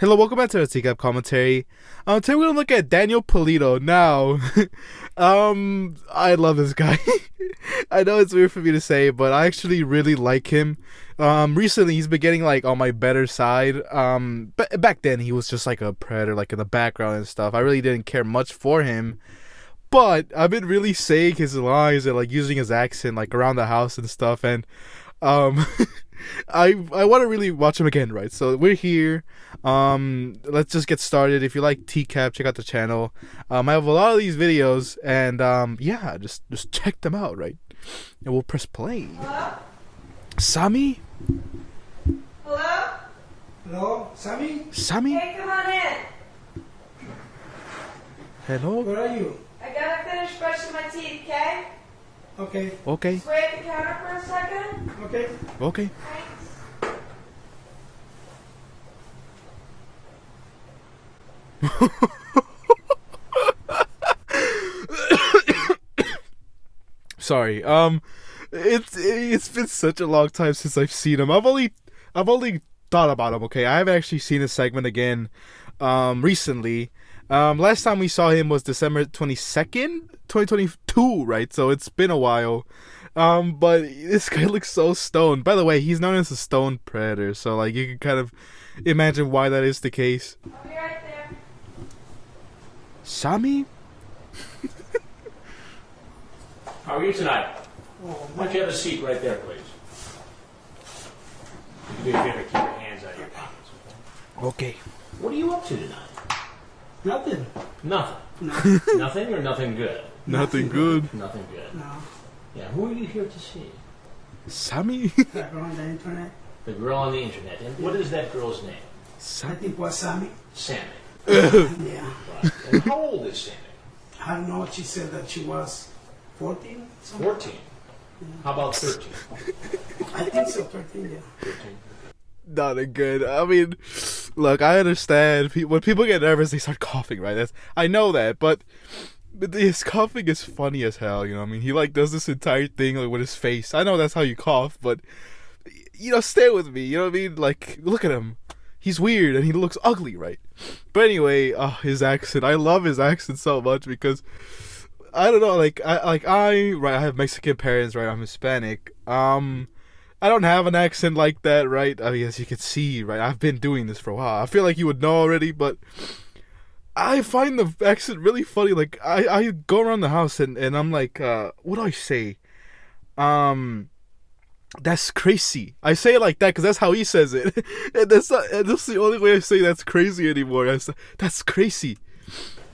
Hello, welcome back to the TCAP commentary. Today we're gonna look at Daniel Pulido. Now, I love this guy. I know it's weird for me to say, but I actually really like him. Recently he's been getting like on my better side. Back then he was just like a predator, like in the background and stuff. I really didn't care much for him, but I've been really saying his lines and like using his accent like around the house and stuff, and I want to really watch him again, right? So we're here. Let's just get started. If you like TCAP, check out the channel. I have a lot of these videos, and yeah, just check them out, right? And we'll press play. Hello? Sammy? Hello? Hello, Sammy? Sammy? Hey, come on in. Hello? Where are you? I gotta finish brushing my teeth, okay? Okay, Okay. Just wait at the counter for a second. okay. Okay. Thanks. Sorry. It's been such a long time since I've seen him. I've only thought about him, okay? I haven't actually seen his segment again recently. Last time we saw him was December 22nd, 2022, right? So it's been a while. But this guy looks so stoned. By the way, he's known as a stone predator, so like you can kind of imagine why that is the case. I'll be right there. Sammy? How are you tonight? Why don't you have a seat right there, please? Do me a favor, keep your hands out of your pockets, okay? Okay. What are you up to tonight? Nothing. Nothing. No. Nothing or nothing good? Nothing good. Nothing good. No. Yeah, who are you here to see? Sammy? That girl on the internet. The girl on the internet. And what is that girl's name? I Sammy? think was Sammy. Sammy. Yeah. Right. And how old is Sammy? I don't know. She said that she was 14. 14. How about 13? I think so. 13. Yeah. 13. Not a good. I mean, look, I understand. When people get nervous, they start coughing, right? I know that, but his coughing is funny as hell, you know what I mean? He, like, does this entire thing, like, with his face. I know that's how you cough, but, you know, stay with me, you know what I mean? Like, look at him. He's weird, and he looks ugly, right? But anyway, his accent. I love his accent so much because, I don't know, I have Mexican parents, right? I'm Hispanic. I don't have an accent like that, right? I mean, as you can see, right? I've been doing this for a while. I feel like you would know already, but I find the accent really funny. Like, I go around the house and I'm like, what do I say? That's crazy. I say it like that because that's how he says it. And that's the only way I say that's crazy anymore. That's crazy.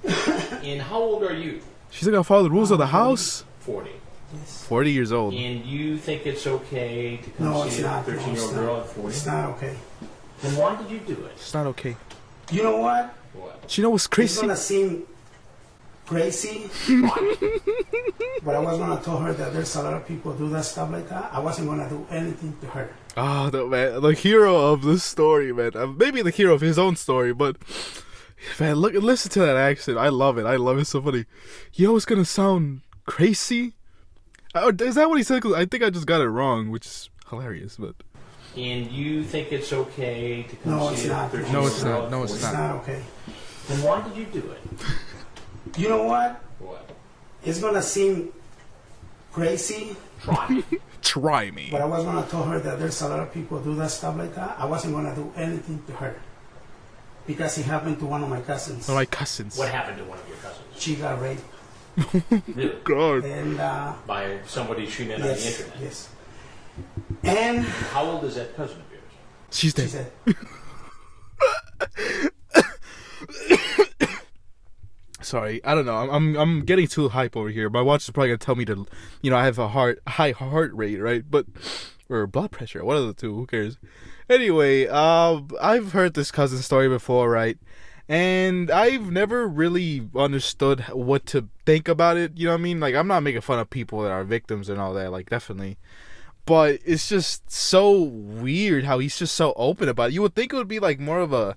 And how old are you? She's not gonna follow the rules of the house? 40. Yes. 40 years old. And you think it's okay to come No, it's see a not. 13-year-old girl at 40? It's not okay. Then why did you do it? It's not okay. You know what? What? Do you know what's It's crazy? gonna seem crazy, but I was gonna tell her that there's a lot of people do that stuff like that. I wasn't gonna do anything to her. Oh, no, man. The hero of this story, man. Maybe the hero of his own story, but man, listen to that accent. I love it. I love it so funny. You know what's gonna sound crazy? Is that what he said? 'Cause I think I just got it wrong, which is hilarious. But And you think it's okay to come No, see it's a not. 13-year-old No, it's girl not. at No, it's 40? It's not okay. Then why did you do it? You know what? What? It's gonna seem crazy, Try. try me. but I was gonna tell her that there's a lot of people do that stuff like that. I wasn't gonna do anything to her because it happened to one of my cousins. One of my cousins. What happened to one of your cousins? She got raped, Really? God. and By somebody she met on the yes, internet? yes. And How old is that cousin of yours? She's she dead. said, Sorry, I don't know. I'm getting too hype over here. My watch is probably gonna tell me to, you know, I have a high heart rate, right? But or blood pressure, one of the two. Who cares? Anyway, I've heard this cousin story before, right? And I've never really understood what to think about it. You know what I mean? Like, I'm not making fun of people that are victims and all that. Like, definitely. But it's just so weird how he's just so open about it. You would think it would be like more of a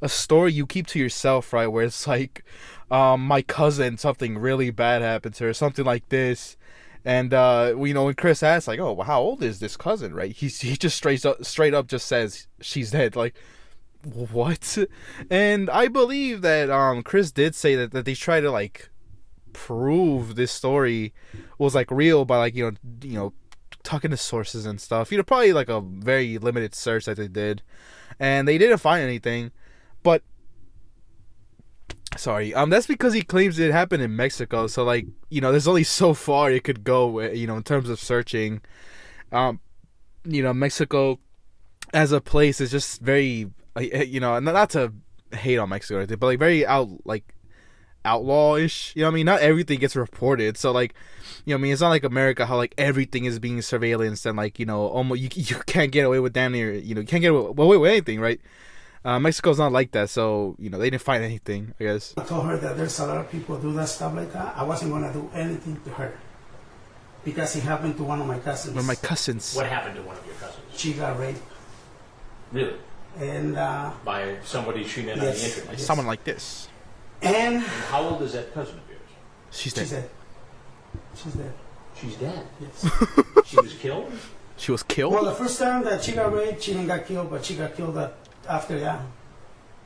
story you keep to yourself, right? Where it's like, my cousin, something really bad happened to her, something like this. And you know, when Chris asks, like, "Oh, well, how old is this cousin?" Right? He just straight up just says she's dead. Like, what? And I believe that Chris did say that they try to like prove this story was like real by like you know talking to sources and stuff. Probably like a very limited search that they did, and they didn't find anything. But sorry, that's because he claims it happened in Mexico. So like there's only so far it could go. In terms of searching, Mexico as a place is just very not to hate on Mexico or anything, but like very outlawish. Not everything gets reported. So like it's not like America how like everything is being surveillance and like almost you can't get away with damn near you can't get away with anything, right? Mexico's not like that, so they didn't find anything, I guess. I told her that there's a lot of people do that stuff like that. I wasn't gonna do anything to her because it happened to one of my cousins. One of my cousins. What happened to one of your cousins? She got raped. Really? And by somebody she met on the internet? Like someone like this. And how old is that cousin of yours? She's dead. She's dead. She's dead? Yes. She was killed? She was killed? Well, the first time that she got raped, she didn't get killed, but she got killed after that.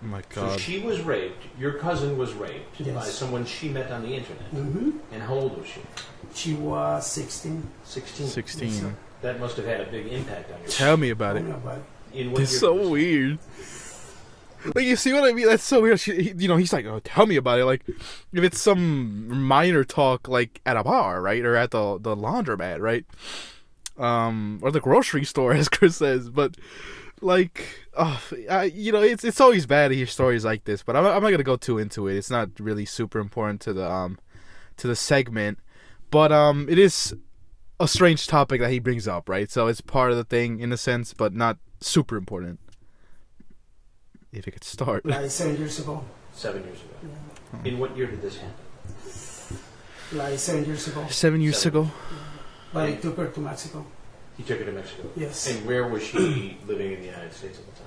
Oh my God. So she was raped, your cousin was raped Yes. by someone she met on the internet. Mm-hmm. And how old was she? She was 16. 16? 16. Yes, sir. That must have had a big impact on your Tell me about it. Tell me about it. In what It's year so was it? weird. Like, you see what I mean? That's so weird. He's like, oh, tell me about it. Like, if it's some minor talk, like, at a bar, right? Or at the laundromat, right? Or the grocery store, as Chris says. But, like, it's always bad to hear stories like this. But I'm not going to go too into it. It's not really super important to the segment. But, it is a strange topic that he brings up, right? So it's part of the thing, in a sense, but not super important. If it could start. Like 7 years ago. 7 years ago. Yeah. In what year did this happen? Like 7 years ago. 7 years ago. But he took her to Mexico. He took her to Mexico? Yes. And where was she living in the United States at the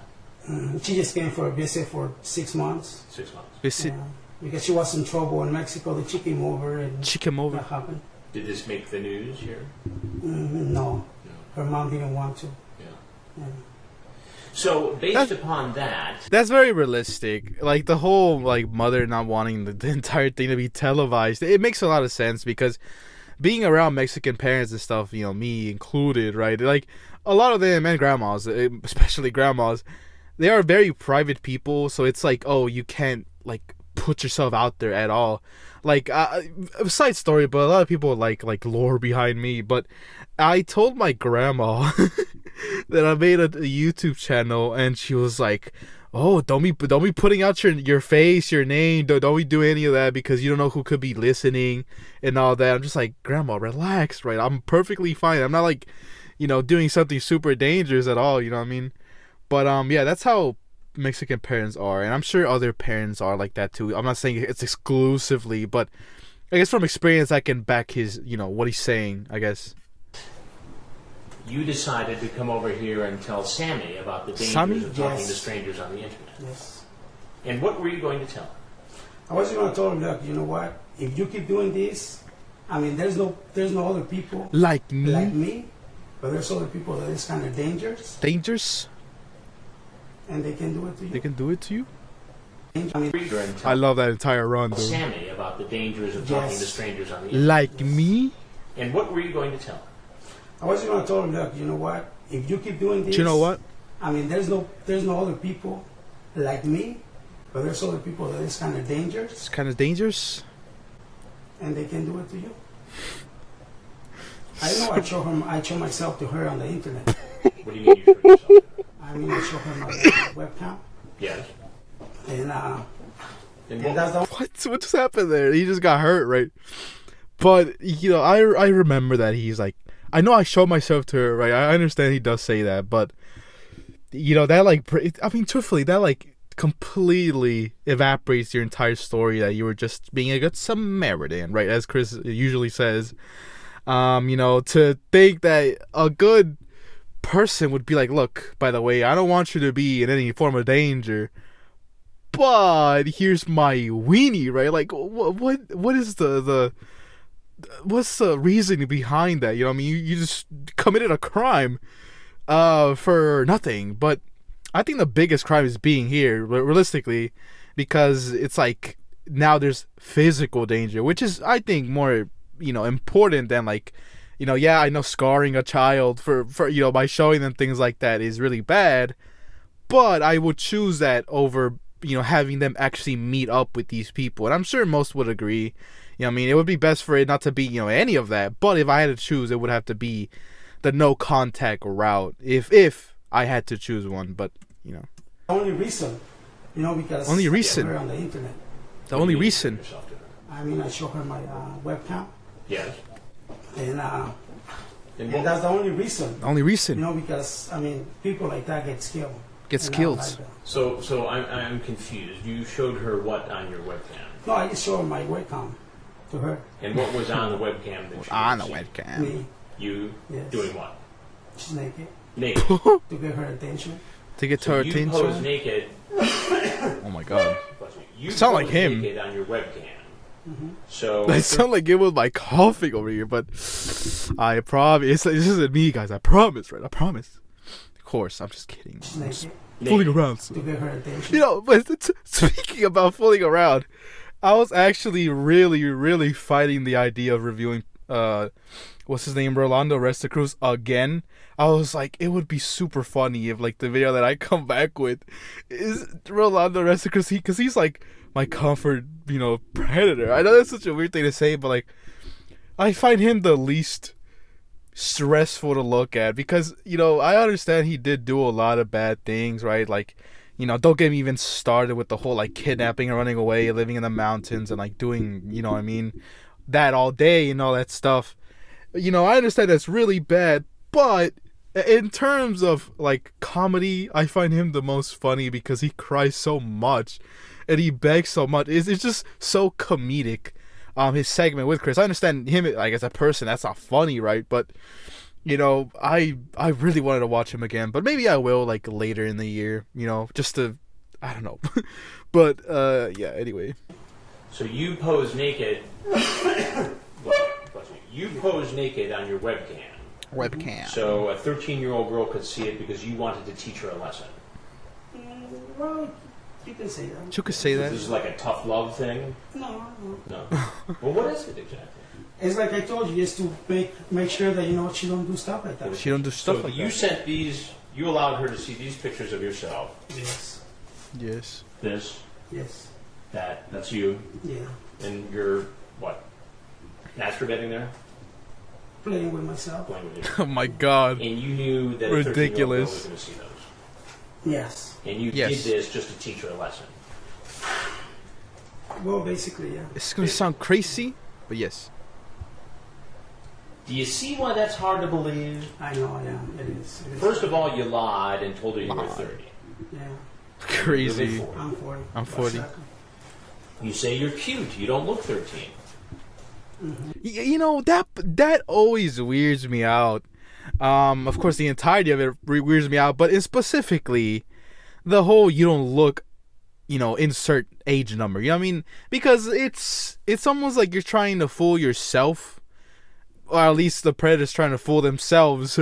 time? She just came for a visit for 6 months. 6 months. Visit. Because she was in trouble in Mexico. The chick came over and She came over. that happened. Did this make the news here? No. No. Her mom didn't want to. Yeah. Yeah. So, based upon that... That's very realistic. Like, the whole, like, mother not wanting the entire thing to be televised, it makes a lot of sense because being around Mexican parents and stuff, me included, right? Like, a lot of them, and grandmas, especially grandmas, they are very private people, so it's like, oh, you can't, like, put yourself out there at all. Like, a side story, but a lot of people like lore behind me, but I told my grandma that I made a YouTube channel, and she was like, "Oh, don't be putting out your face, your name. Don't be doing any of that because you don't know who could be listening and all that." I'm just like, "Grandma, relax, right? I'm perfectly fine. I'm not like, doing something super dangerous at all. You know what I mean?" But yeah, that's how Mexican parents are, and I'm sure other parents are like that too. I'm not saying it's exclusively, but I guess from experience I can back his, what he's saying, I guess. You decided to come over here and tell Sammy about the dangers Sammy? of talking Yes. to strangers on the internet. Yes. And what were you going to tell her? I was going to tell her, look, you know what? If you keep doing this, there's no other people Like me? but there's other people that is kind of dangerous, Dangerous? and they can do it to you. They can do it to you? Reader and I tell love that entire run, dude. Sammy about the dangers of talking Yes. to strangers on the internet. Like me? And what were you going to tell her? I was going to tell her, look, you know what? If you keep doing this, Do you know what? there's no other people like me, but there's other people that is kind of dangerous, It's kind of dangerous. and they can do it to you. I know I show myself to her on the internet. What do you mean you showed yourself? I show her my webcam, Yes. and And that's the What just happened there? He just got hurt, right? But I remember that he's like, I know I showed myself to her, right? I understand he does say that, but that like, truthfully, that like completely evaporates your entire story that you were just being a good Samaritan, right? As Chris usually says, to think that a good person would be like, look, by the way, I don't want you to be in any form of danger, but here's my weenie, right? Like, what is what's the reason behind that? You just committed a crime for nothing. But I think the biggest crime is being here, realistically, because it's like now there's physical danger, which is, I think, more, important than like, yeah, I know scarring a child for by showing them things like that is really bad, but I would choose that over, having them actually meet up with these people. And I'm sure most would agree. It would be best for it not to be, any of that. But if I had to choose, it would have to be the no contact route if I had to choose one. But, Only reason, because Only reason. we're on the internet. The only reason. I mean, I show her my webcam, Yes. and And that's the only reason. The only reason. Because people like that get killed. Gets And I killed. don't like that. So I'm confused. You showed her what on your webcam? No, I just show her my webcam to her. And what was on the webcam that you On the could see? webcam. Me, You Yes. doing what? she's naked, Naked. to get her attention. To get to So her you pose attention. naked. Oh my god. You Sound like pose him. naked on your webcam. Mm-hmm. So I sound like it was my coughing over here, but I promise. This isn't me, guys. I promise, right? I promise. Of course, I'm just kidding. She's I'm just naked, fooling around. to get her attention. But speaking about fooling around, I was actually really, really fighting the idea of reviewing, what's his name, Rolando Resticruz again. I was like, it would be super funny if, like, the video that I come back with is Rolando Resticruz, because he's, like, my comfort, predator. I know that's such a weird thing to say, but, like, I find him the least stressful to look at because, I understand he did do a lot of bad things, right? Like, don't get me even started with the whole, like, kidnapping and running away, living in the mountains and, like, doing, that all day and all that stuff. I understand that's really bad, but in terms of, like, comedy, I find him the most funny because he cries so much and he begs so much. It's just so comedic. His segment with Chris. I understand him, like, as a person, that's not funny, right? But, I really wanted to watch him again. But maybe I will, like, later in the year, just to, I don't know. But, yeah, anyway. So you pose naked. You pose naked on your webcam. Webcam. So a 13-year-old girl could see it because you wanted to teach her a lesson. Well, you can say that. You could say This that. is like a tough love thing. No. No. Well, what is it exactly? It's like I told you, just to make sure that she don't do stuff like that. She don't do stuff So like you that. sent these. You allowed her to see these pictures of yourself. Yes. Yes. This, Yes. that's you, Yeah. and you're what? Masturbating there, Playing with myself. playing with you. Oh my god. And you knew that a 13-year-old girl Ridiculous. was going to see those. Yes. And you Yes. did this just to teach her a lesson. Well, basically, yeah. It's gonna sound crazy, but yes. Do you see why that's hard to believe? I know, yeah. It is. First of all, you lied and told her you were Lied. 30. Yeah. Crazy. You're 40. I'm 40. I'm 40. Exactly. You say you're cute. You don't look 13. That always weirds me out. Of course, the entirety of it weirds me out, but specifically the whole you don't look, insert age number. You know what I mean? Because it's almost like you're trying to fool yourself, or at least the predator's trying to fool themselves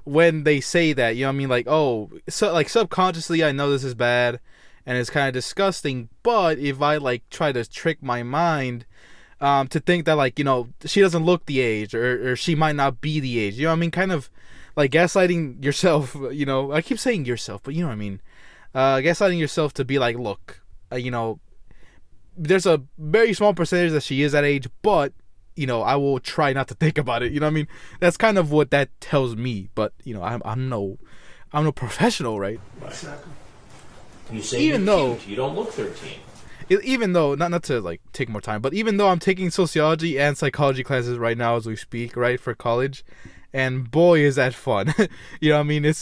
when they say that. You know what I mean? Like, oh, so like subconsciously, I know this is bad and it's kind of disgusting, but if I like try to trick my mind to think that, like, she doesn't look the age, or she might not be the age. You know what I mean? Kind of like gaslighting yourself. I keep saying yourself, but you know what I mean. Gaslighting yourself to be like, look, there's a very small percentage that she is that age, but I will try not to think about it. You know what I mean? That's kind of what that tells me. But I'm no professional, right? Exactly. You say Even you're though- cute. You don't look 13. Even though, not to like take more time, but even though I'm taking sociology and psychology classes right now as we speak, right, for college, and boy is that fun. You know what I mean?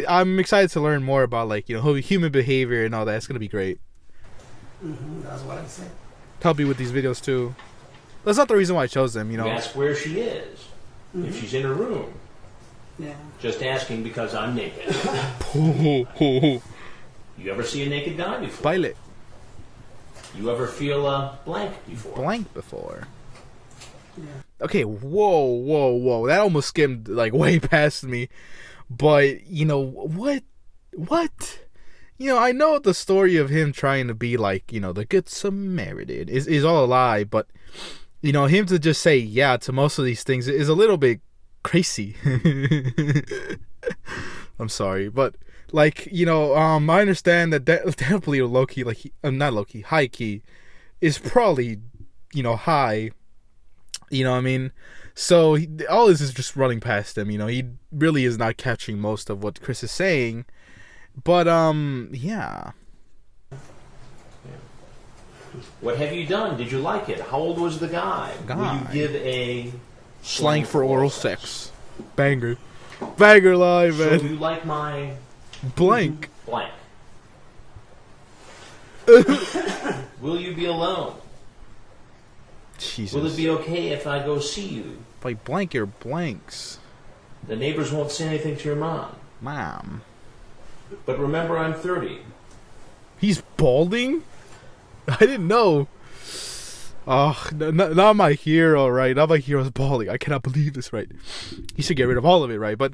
I'm excited to learn more about, like, human behavior and all that. It's gonna be great. That's what I said. Help you with these videos too. That's not the reason why I chose them, You ask where she is. If she's in her room. Yeah. Just asking because I'm naked. You ever see a naked guy before? Pilot You ever feel a blank before? blank before. Yeah. Okay, whoa. That almost skimmed, like, way past me. But, what? you know, I know the story of him trying to be like, you know, the good Samaritan is all a lie, but, you know, him to just say yeah to most of these things is a little bit crazy. I'm sorry, but, like, you know, I understand that Daniel Pulido low-key, like, not low-key, high-key, is probably, you know, high, you know what I mean? So, all this is just running past him, you know, he really is not catching most of what Chris is saying. But, yeah. What have you done? Did you like it? How old was the guy? Will you give a slang for oral sex? Banger. Banger line, man. So you like my blank? Blank. Will you be alone? Jesus. Will it be okay if I go see you? Like blank your blanks. The neighbors won't say anything to your mom. Mom. But remember, I'm 30. He's balding? I didn't know. Oh, not my hero, right? Not my hero's balding. I cannot believe this, right? He should get rid of all of it, right? But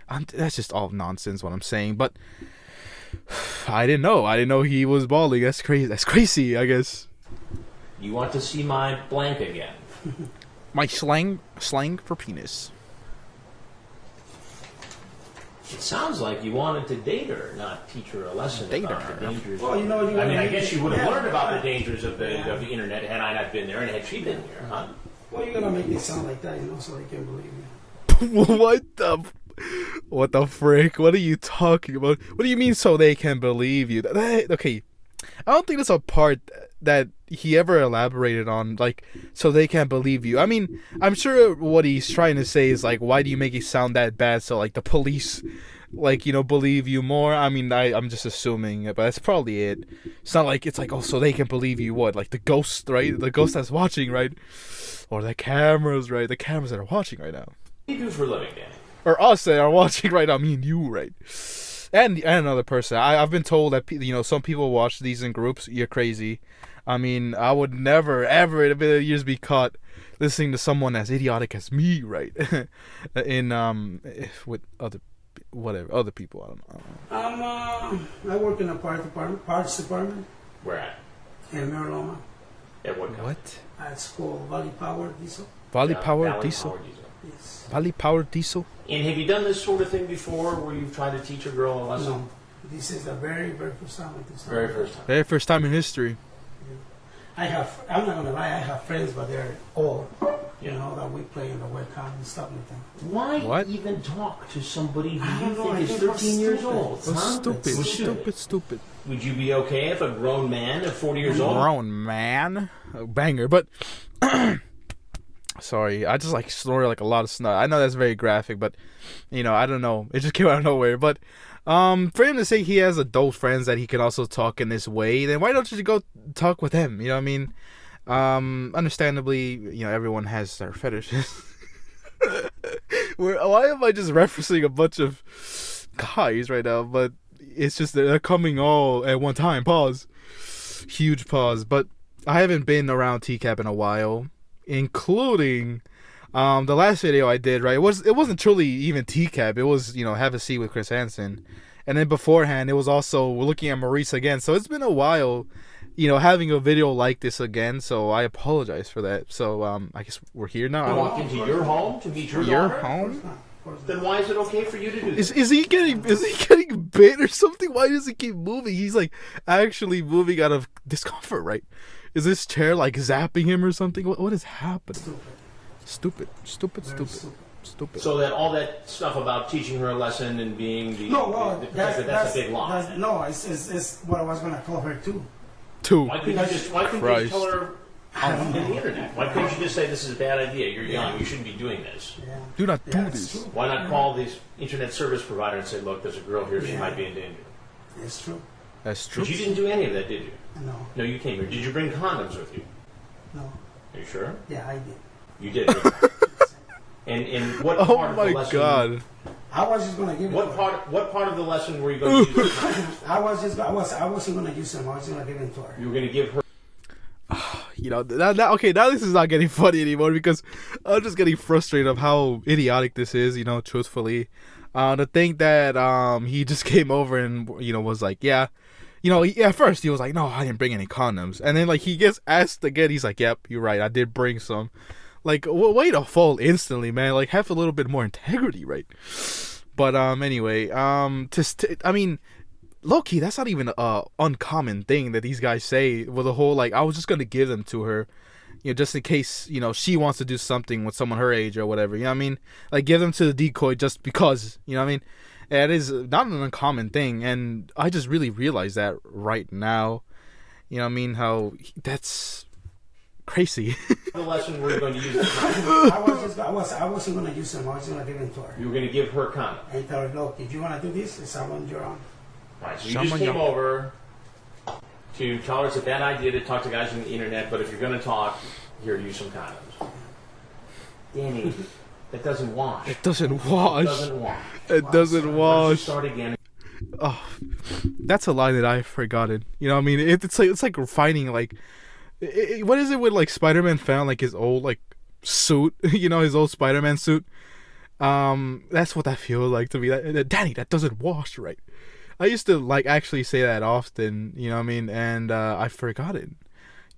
that's just all nonsense what I'm saying. But I didn't know. I didn't know he was balding. That's crazy. That's crazy, I guess. You want to see my blank again? My slang for penis. It sounds like you wanted to date her, not teach her a lesson about the dangers. Well, you know, I mean, I guess you would have learned about the dangers of the internet had I not been there and had she been here, huh? Well, you're gonna make it sound like that, you know, so they can believe you. What the frick? What are you talking about? What do you mean so they can believe you? Okay, I don't think that's a part that he ever elaborated on, like, so they can't believe you. I mean, I'm sure what he's trying to say is, like, why do you make it sound that bad so, like, the police, like, you know, believe you more? I mean, I'm just assuming, but that's probably it. It's not like, it's like, oh, so they can believe you, what? Like, the ghost, right? The ghost that's watching, right? Or the cameras, right? The cameras that are watching right now. What do you do for a living, Danny? Or us that are watching right now, me and you, right? And another person. I've been told that, you know, some people watch these in groups. You're crazy. I mean, I would never, ever in a million years be caught listening to someone as idiotic as me, right? With other people. I don't know. I work in a parts department. Where at? In Maryland. At what company? What? It's called Valley Power Diesel. Valley Yeah, Power Valley Diesel. Power Diesel. Yes. Valley Power Diesel. And have you done this sort of thing before, where you've tried to teach a girl a lesson? No. This is the very, very first time I do something. Very first time. Very first time in history. I'm not gonna lie, I have friends, but they're old. You know, that we play in the webcam and stuff like that. Why even talk to somebody I who don't you know, think I is think 13 years stupid. old? Stupid, Huh? stupid. Would you be okay if a grown man of 40 years old? Grown man. A banger, but... Sorry, I just, like, snore like a lot of snot. I know that's very graphic, but, you know, I don't know. It just came out of nowhere, but... for him to say he has adult friends that he can also talk in this way, then why don't you go talk with him? You know what I mean? Understandably, you know, everyone has their fetishes. Why am I just referencing a bunch of guys right now? But it's just they're coming all at one time. Pause. Huge pause. But I haven't been around TCAP in a while, including the last video I did, right? It wasn't truly even TCAP. It was, you know, Have a Seat with Chris Hansen. And then beforehand, it was also looking at Maurice again. So it's been a while, you know, having a video like this again. So I apologize for that. So I guess we're here now. I walk into your home to meet your Your daughter? home? Then why is it okay for you to do this? Is he getting bit or something? Why does he keep moving? He's like actually moving out of discomfort, right? Is this chair like zapping him or something? What is happening? Stupid. So that all that stuff about teaching her a lesson and being the protector, that's a big lie. No, it's what I was gonna call her too. Why couldn't you just tell her on the internet? Why couldn't you just say this is a bad idea? You're young. You shouldn't be doing this. Yeah. Do not do it's this. true. Why not call this internet service provider and say, look, there's a girl here. She might be in danger. It's true. That's true. But you didn't do any of that, did you? No. No, you came here. Did you bring condoms with you? No. Are you sure? Yeah, I did. You did. And what Oh part of the my lesson? god. I was just gonna give it. What part of the lesson were you going to use? I wasn't gonna use them. I was gonna give it to her. You were going to give her. You know, okay, now this is not getting funny anymore because I'm just getting frustrated of how idiotic this is, you know, truthfully. To think that he just came over and was like, yeah, at first he was like, no, I didn't bring any condoms, and then like he gets asked again, he's like, yep, you're right, I did bring some. Like, way to fall instantly, man. Like, have a little bit more integrity, right? But anyway, I mean, low-key, that's not even a uncommon thing that these guys say with the whole, like, I was just gonna give them to her, just in case, she wants to do something with someone her age or whatever, you know what I mean? Like, give them to the decoy just because, you know what I mean? It is not an uncommon thing, and I just really realized that right now, you know what I mean? How that's crazy. The lesson we're going to use. I wasn't going to use them. I was going to give them to her. You were going to give her condom. And tell her, look, if you want to do this, it's someone you're on. Right, so you just came over to tell her it's a bad idea to talk to guys on the internet, but if you're going to talk, here, use some condoms. Danny, that doesn't wash. It doesn't wash. It doesn't wash. It doesn't wash. Start again. Oh, that's a line that I've forgotten. You know what I mean? It's like finding like, what is it when like Spider-Man found like his old like suit, his old Spider-Man suit. That's what that feels like to me. Danny, that doesn't wash right. I used to like actually say that often, you know what I mean? And I forgot it.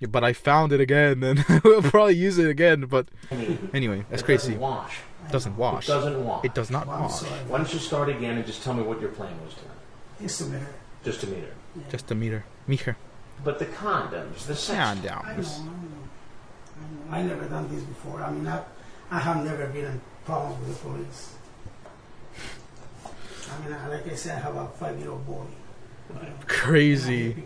Yeah, but I found it again, and we'll probably use it again. But anyway, that's crazy. Doesn't wash. Doesn't wash. It doesn't wash. It does not wash. Why don't you start again and just tell me what your plan was tonight? Just to meet her. Just to meet her. Yeah. Just to meet her. Meet her. But the condoms, the sex. I know. I never done this before. I mean, I have never been in problems with the police. I mean, like I said, I have a 5-year-old boy. Crazy.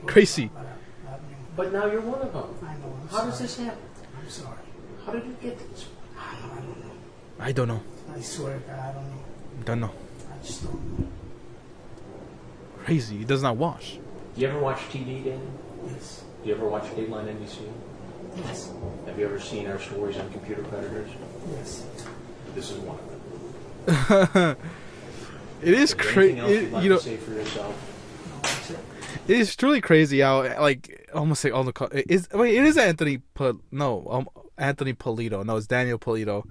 But now you're one of them. I know. How does this happen? I'm sorry. How did you get this? I don't know. I swear to God, I don't know. Don't know. I just don't know. Crazy. It does not wash. Do you ever watch TV, Danny? Yes. Do you ever watch Dateline NBC? Yes. Have you ever seen our stories on computer predators? Yes. This is one of them. It is crazy. Anything else you'd like to say for yourself? No, that's it. It is truly crazy how like almost like all the it is Anthony Pulido. No, it's Daniel Pulido.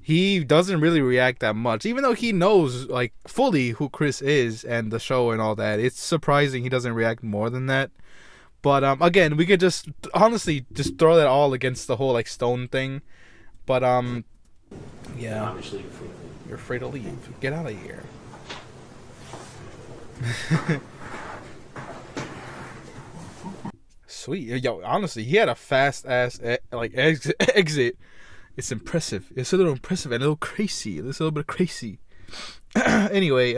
He doesn't really react that much, even though he knows like fully who Chris is and the show and all that. It's surprising he doesn't react more than that. But again, we could just honestly just throw that all against the whole like Stone thing. But yeah, Obviously, you're afraid to leave. Get out of here. Sweet, yo. Honestly, he had a fast ass exit. It's impressive. It's a little impressive and a little crazy. It's a little bit crazy. Anyway,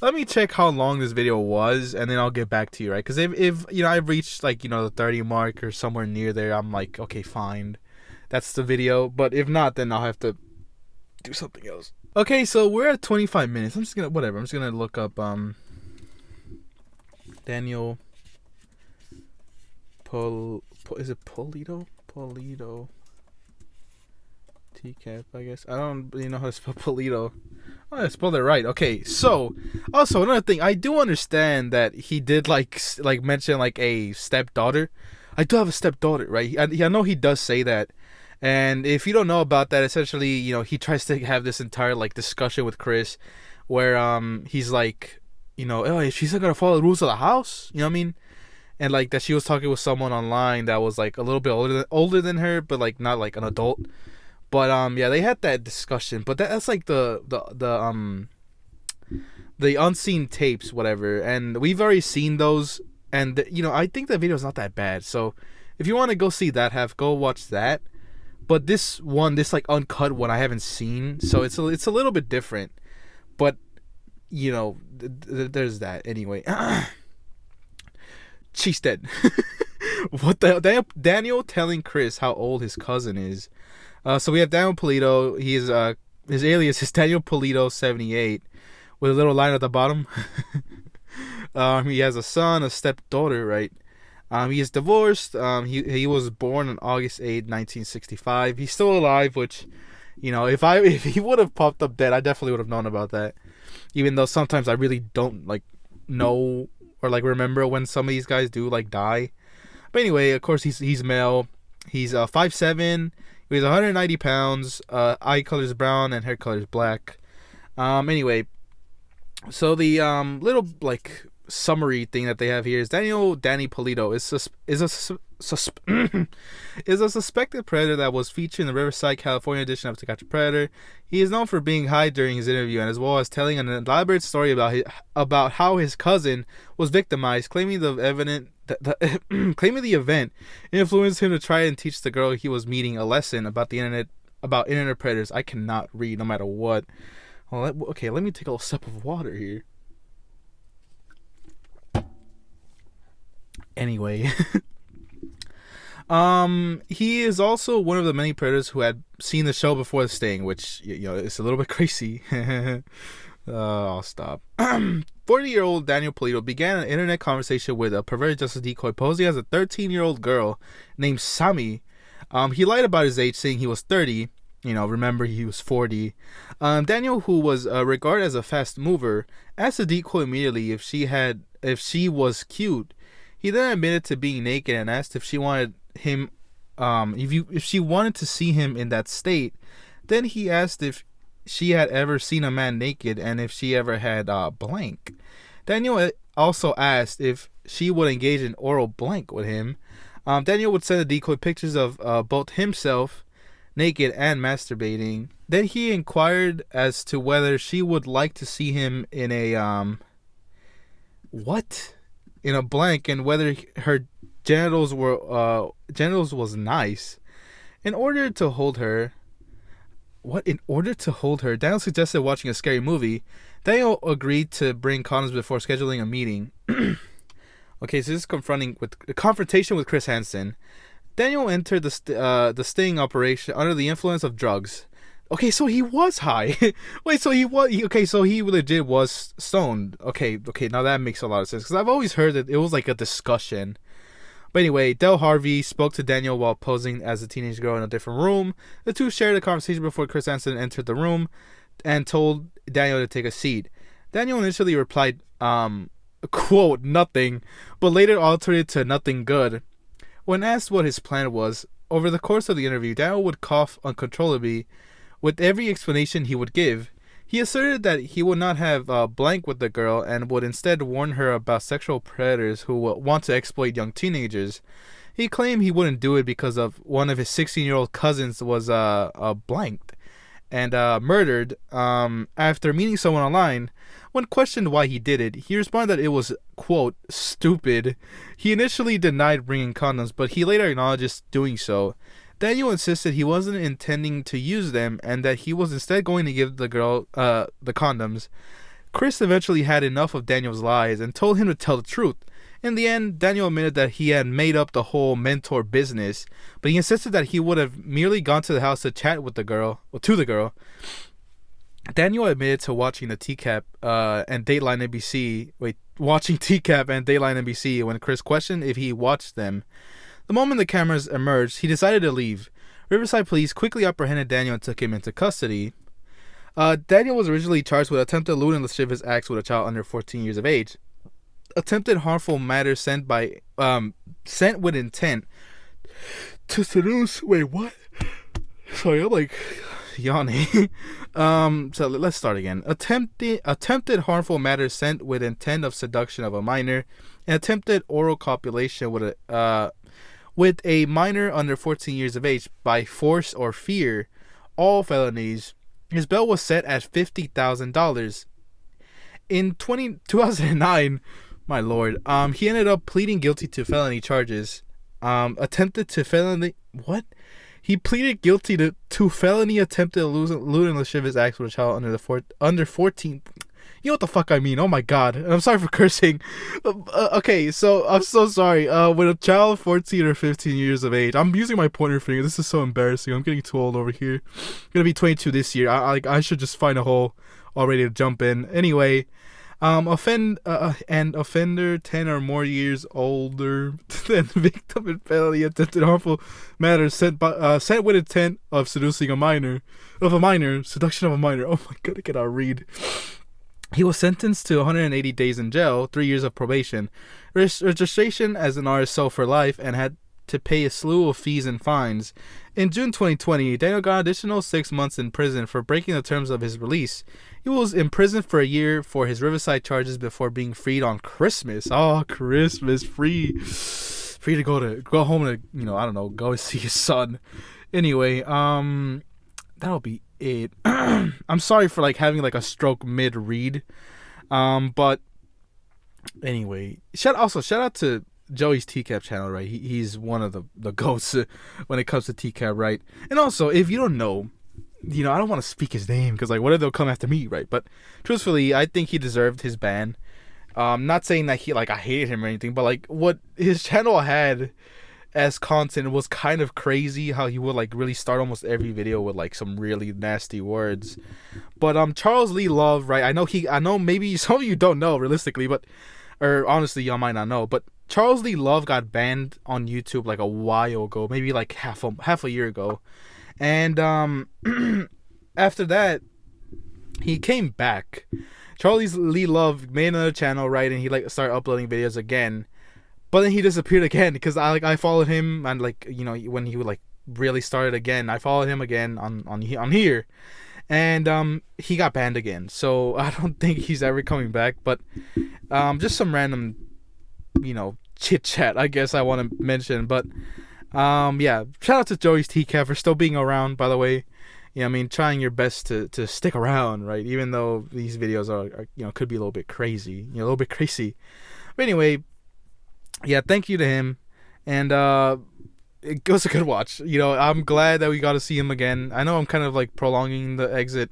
let me check how long this video was, and then I'll get back to you, right? Because if I've reached like the 30 mark or somewhere near there, I'm like, okay, fine, that's the video. But if not, then I'll have to do something else. Okay, so we're at 25 minutes. I'm just gonna look up Daniel is it Pulido? Pulido. TCAP, I guess. I don't really know how to spell Pulido. Oh, I spelled it right. Okay, so also another thing, I do understand that he did like mention like a stepdaughter. I do have a stepdaughter, right? I know he does say that. And if you don't know about that, essentially, he tries to have this entire like discussion with Chris, where he's like, oh, she's not gonna follow the rules of the house. You know what I mean? And like that she was talking with someone online that was like a little bit older than her, but like not like an adult. But yeah, they had that discussion. But that's like the unseen tapes, whatever. And we've already seen those. And I think the video is not that bad. So if you want to go see that, go watch that. But this like uncut one, I haven't seen. So it's a little bit different. But there's that anyway. She's dead. What the hell? Daniel telling Chris how old his cousin is. So we have Daniel Pulido. He is his alias is Daniel Pulido 78, with a little line at the bottom. He has a son, a stepdaughter, right? He is divorced. He was born on August 8, 1965. He's still alive, which, if he would have popped up dead, I definitely would have known about that. Even though sometimes I really don't like know or like remember when some of these guys do like die. But anyway, of course he's male. He's 5'7". He weighs 190 pounds. Eye color is brown and hair color is black. Anyway, so the little like summary thing that they have here is Danny Pulido is a suspected predator that was featured in the Riverside, California edition of To Catch a Predator. He is known for being high during his interview, and as well as telling an elaborate story about how his cousin was victimized, claiming the event influenced him to try and teach the girl he was meeting a lesson about the internet, about internet predators. I cannot read no matter what. Well, okay, let me take a little sip of water here. Anyway, he is also one of the many predators who had seen the show before the sting, which, you know, it's a little bit crazy. I'll stop. 40-year-old Daniel Pulido began an internet conversation with a perverted justice decoy posing as a 13-year-old girl named Sami. He lied about his age, saying he was 30. You know, remember, he was 40. Daniel, who was regarded as a fast mover, asked the decoy immediately if she was cute. He then admitted to being naked and asked if she wanted him, if she wanted to see him in that state. Then he asked if she had ever seen a man naked and if she ever had blank. Daniel also asked if she would engage in oral blank with him. Daniel would send the decoy pictures of both himself naked and masturbating. Then he inquired as to whether she would like to see him in a in a blank, and whether her genitals was nice. In order to hold her, Daniel suggested watching a scary movie. Daniel agreed to bring condoms before scheduling a meeting. Okay, so this is confrontation with Chris Hansen. Daniel entered the sting operation under the influence of drugs. Okay, so he was high. Wait, so he legit was stoned. Okay, now that makes a lot of sense, because I've always heard that it was like a discussion. But anyway, Del Harvey spoke to Daniel while posing as a teenage girl in a different room. The two shared a conversation before Chris Hansen entered the room and told Daniel to take a seat. Daniel initially replied, quote, nothing, but later altered it to nothing good. When asked what his plan was, over the course of the interview, Daniel would cough uncontrollably with every explanation he would give. He asserted that he would not have blank with the girl and would instead warn her about sexual predators who want to exploit young teenagers. He claimed he wouldn't do it because of one of his 16-year-old cousins was blanked and murdered after meeting someone online. When questioned why he did it, he responded that it was, quote, stupid. He initially denied bringing condoms, but he later acknowledged doing so. Daniel insisted he wasn't intending to use them and that he was instead going to give the girl the condoms. Chris eventually had enough of Daniel's lies and told him to tell the truth. In the end, Daniel admitted that he had made up the whole mentor business, but he insisted that he would have merely gone to the house to chat with the girl. Daniel admitted to watching the TCAP and Dateline NBC. Watching TCAP and Dateline NBC when Chris questioned if he watched them. The moment the cameras emerged, he decided to leave. Riverside police quickly apprehended Daniel and took him into custody. Daniel was originally charged with attempted lewd and lascivious acts with a child under 14 years of age, attempted harmful matter sent with intent to seduce. Wait, what? Sorry, I'm like yawning. So let's start again. Attempted harmful matter sent with intent of seduction of a minor, and attempted oral copulation with a minor under 14 years of age by force or fear, all felonies. His bail was set at $50,000. In 2009, my lord, he ended up pleading guilty to felony charges. He pleaded guilty to felony attempted lewd and lascivious acts with a child under 14. You know what the fuck I mean? Oh my god. I'm sorry for cursing. Okay, so I'm so sorry. With a child 14 or 15 years of age, I'm using my pointer finger. This is so embarrassing. I'm getting too old over here. I'm gonna be 22 this year. I should just find a hole already to jump in. Anyway, offender 10 or more years older than victim in felony attempted harmful matter sent with intent of seducing seduction of a minor. Oh my god, I cannot read. He was sentenced to 180 days in jail, 3 years of probation, registration as an RSO for life, and had to pay a slew of fees and fines. In June 2020, Daniel got an additional 6 months in prison for breaking the terms of his release. He was imprisoned for a year for his Riverside charges before being freed on Christmas. Oh, Christmas, free to go home to, you know, I don't know, go see his son. Anyway, that'll be it. I'm sorry for like having like a stroke mid read. But anyway, shout out to Joey's TCAP channel, right? He's one of the goats when it comes to TCAP, right? And also, if you don't know, you know, I don't want to speak his name because like what if they'll come after me, right? But truthfully, I think he deserved his ban. Not saying that I hated him or anything, but like what his channel had as content was kind of crazy. How he would like really start almost every video with like some really nasty words. But Charles Lee Love, right? I know maybe some of you don't know realistically, or honestly y'all might not know, but Charles Lee Love got banned on YouTube like a while ago, maybe like half a year ago, and after that he came back. Charles Lee Love made another channel, right, and he like started uploading videos again, but then he disappeared again because I followed him, and like, you know, when he would like really started again, I followed him again on here, and he got banned again. So I don't think he's ever coming back. But just some random, you know, chit chat I guess I want to mention. But yeah, shout out to Joey's TCAP for still being around, by the way. You know, I mean, trying your best to stick around, right? Even though these videos are, you know, could be a little bit crazy, you know, a little bit crazy. But anyway, yeah, thank you to him, and it was a good watch. You know, I'm glad that we got to see him again. I know I'm kind of like prolonging the exit,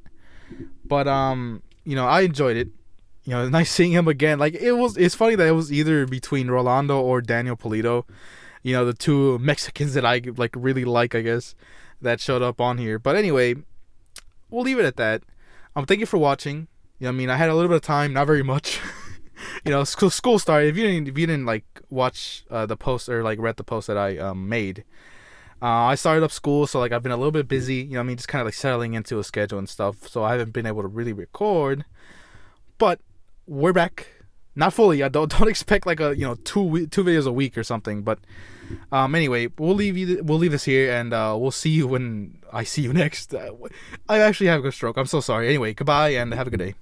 but you know, I enjoyed it. You know, it's nice seeing him again. Like it's funny that it was either between Rolando or Daniel Pulido. You know, the two Mexicans that I like really like, I guess, that showed up on here. But anyway, we'll leave it at that. Thank you for watching. You know, I mean, I had a little bit of time, not very much. You know, school started. If you didn't like watch the post or like read the post that I made, I started up school, so like I've been a little bit busy. You know, I mean, just kind of like settling into a schedule and stuff. So I haven't been able to really record. But we're back. Not fully. I don't expect like a, you know, two videos a week or something. But anyway, we'll leave this here, and we'll see you when I see you next. I actually have a stroke. I'm so sorry. Anyway, goodbye and have a good day.